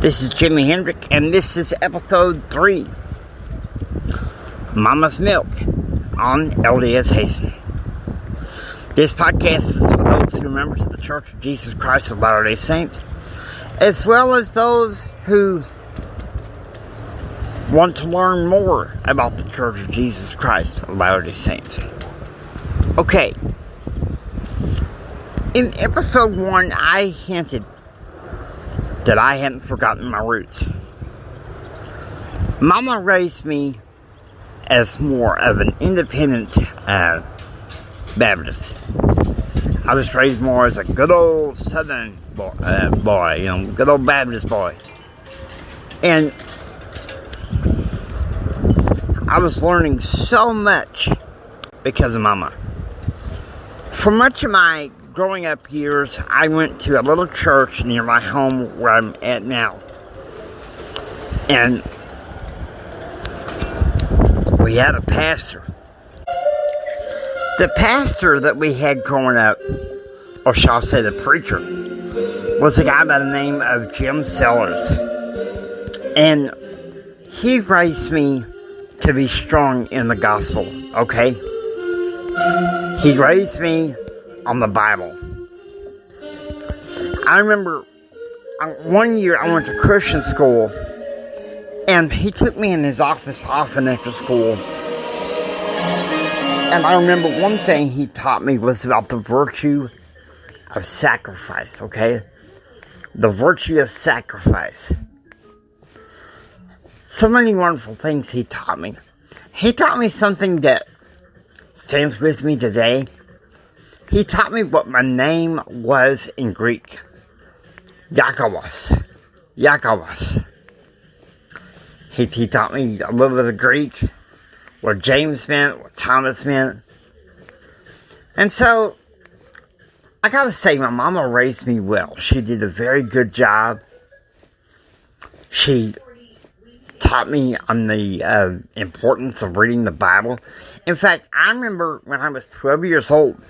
This is Jimi Hendrix, and this is episode 3, Mama's Milk, on LDS Hasten. This podcast is for those who are members of the Church of Jesus Christ of Latter-day Saints, as well as those who want to learn more about the Church of Jesus Christ of Latter-day Saints. Okay, in episode 1, I hinted that I hadn't forgotten my roots. Mama raised me as more of an independent Baptist. I was raised more as a good old Southern boy, good old Baptist boy. And I was learning so much because of Mama. For much of my growing up years, I went to a little church near my home where I'm at now. And we had a pastor. The pastor that we had growing up, or shall I say the preacher, was a guy by the name of Jim Sellers. And he raised me to be strong in the gospel, okay? He raised me on the Bible. I remember one year I went to Christian school, and he took me in his office often after school. And I remember one thing he taught me was about the virtue of sacrifice, okay? The virtue of sacrifice. So many wonderful things he taught me. He taught me something that stands with me today. He taught me what my name was in Greek. Yakavos. He taught me a little bit of Greek, what James meant, what Thomas meant. And so, I gotta say, my mama raised me well. She did a very good job. She taught me on the importance of reading the Bible. In fact, I remember when I was 12 years old,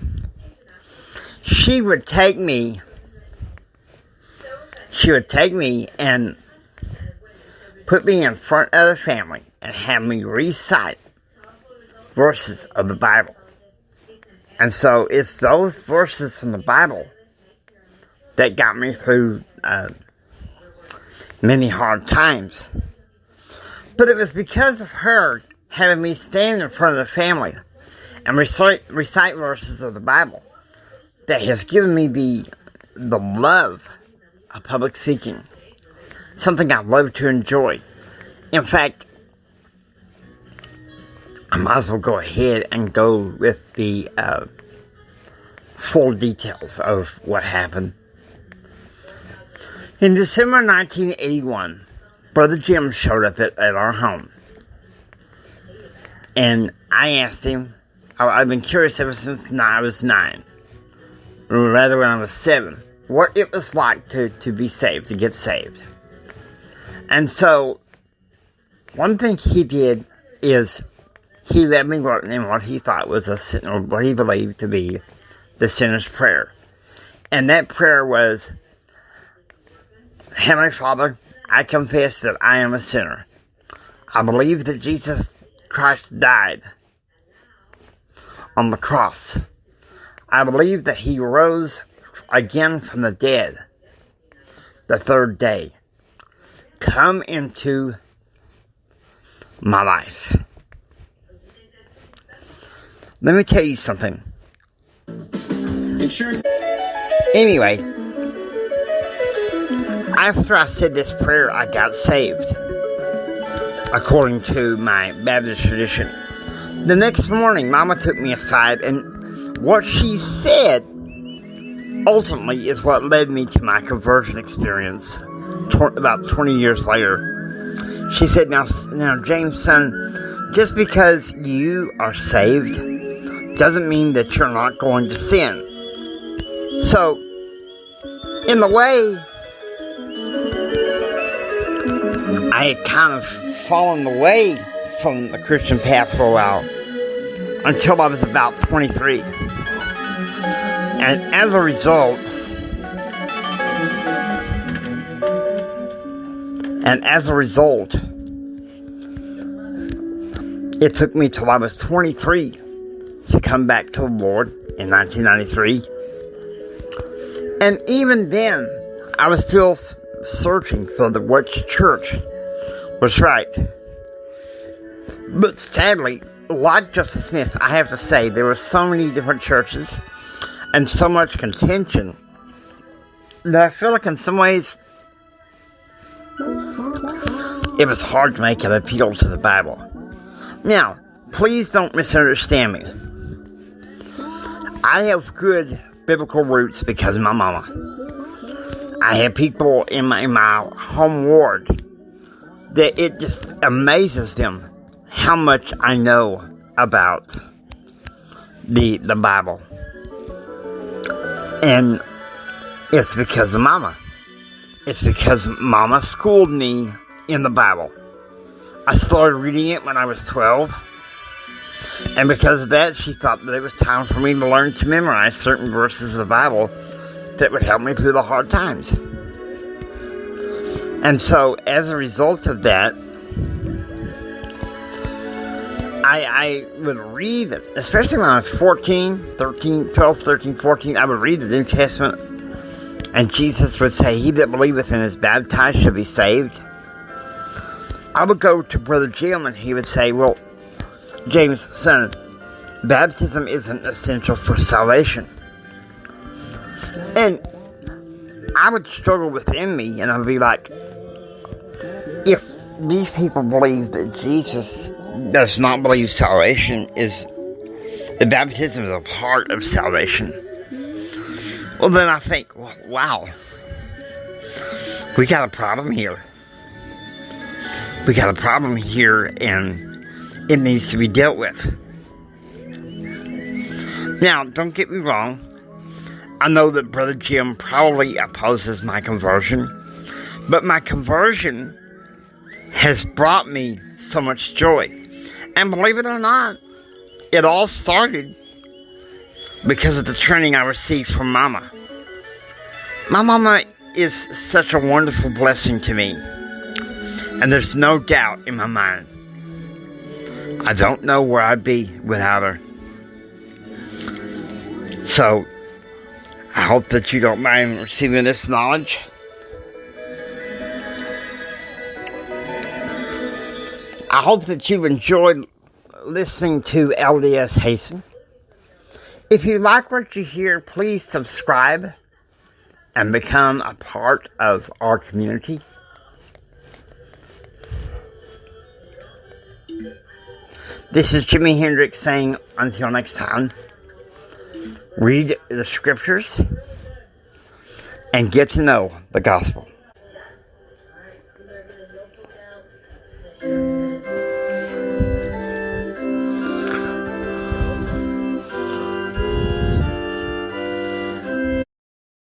she would take me and put me in front of the family and have me recite verses of the Bible. And so it's those verses from the Bible that got me through many hard times. But it was because of her having me stand in front of the family and recite verses of the Bible that has given me the love of public speaking. Something I love to enjoy. In fact, I might as well go ahead and go with the full details of what happened. In December 1981, Brother Jim showed up at our home. And I asked him, I've been curious ever since I was 9. Or rather when I was 7. What it was like to be saved, to get saved. And so, one thing he did is he led me in what he thought was what he believed to be the sinner's prayer. And that prayer was, Heavenly Father, I confess that I am a sinner. I believe that Jesus Christ died on the cross. I believe that He rose again from the dead the third day. Come into my life. Let me tell you something. Insurance. Anyway, after I said this prayer, I got saved, according to my Baptist tradition. The next morning, Mama took me aside, and what she said ultimately is what led me to my conversion experience about 20 years later. She said, now James, son, just because you are saved doesn't mean that you're not going to sin. So, in the way, I had kind of fallen away from the Christian path for a while until I was about 23. And as a result, And as a result, it took me till I was 23 to come back to the Lord in 1993. And even then, I was still searching for which church was right. But sadly, like Joseph Smith, I have to say, there were so many different churches and so much contention that I feel like in some ways it was hard to make an appeal to the Bible. Now, please don't misunderstand me. I have good biblical roots because of my mama. I have people in my home ward that it just amazes them how much I know about the Bible. And it's because of Mama. It's because Mama schooled me in the Bible. I started reading it when I was 12. And because of that, she thought that it was time for me to learn to memorize certain verses of the Bible that would help me through the hard times. And so, as a result of that, I would read, especially when I was 12, 13, 14, I would read the New Testament, and Jesus would say, "He that believeth and is baptized shall be saved." I would go to Brother Jim, and he would say, "Well, James, son, baptism isn't essential for salvation." And I would struggle within me, and I would be like, if these people believe that Jesus does not believe salvation is, the baptism is a part of salvation, well then I think, wow, we got a problem here. We got a problem here, and it needs to be dealt with. Now, don't get me wrong. I know that Brother Jim probably opposes my conversion, but my conversion has brought me so much joy. And believe it or not, it all started because of the training I received from Mama. My Mama is such a wonderful blessing to me, and there's no doubt in my mind. I don't know where I'd be without her. So, I hope that you don't mind receiving this knowledge. I hope that you've enjoyed listening to LDS Hasten. If you like what you hear, please subscribe and become a part of our community. This is Jimi Hendrix saying, until next time, read the scriptures and get to know the gospel.